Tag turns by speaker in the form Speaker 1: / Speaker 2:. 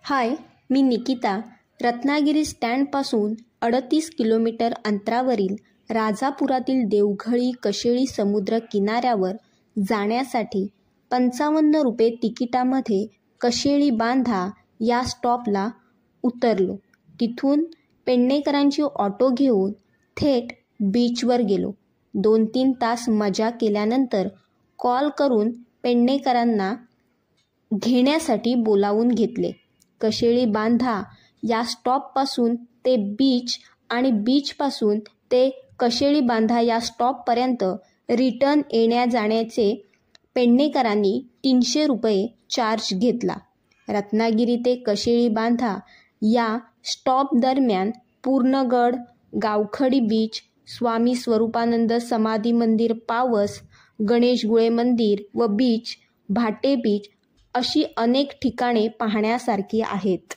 Speaker 1: हाय, मी Nikita. Ratnagiri स्टँडपासून 38 kilometre अंतरावरील राजापुरातील देवघळी कशेळी समुद्र किनाऱ्यावर जाण्यासाठी 55 रुपये तिकिटामध्ये कशेळी बांधा या स्टॉपला उतरलो. तिथून पेडणेकरांची ऑटो घेऊन थेट बीचवर गेलो. 2-3 तास मजा केल्यानंतर कॉल करून पेडणेकरांना घेण्यासाठी बोलावून घेतले. कशेळी बांधा या स्टॉपपासून ते बीच आणि बीचपासून ते कशेळी बांधा या स्टॉपपर्यंत रिटर्न येण्या जाण्याचे पेडणेकरांनी 300 रुपये चार्ज घेतला. रत्नागिरी ते कशेळी बांधा या स्टॉप दरम्यान पूर्णगड, गावखडी बीच, स्वामी स्वरूपानंद समाधी मंदिर पावस, गणेशगुळे मंदिर व बीच, भाटे बीच अशी अनेक ठिकाणे पाहण्यासारखी आहेत.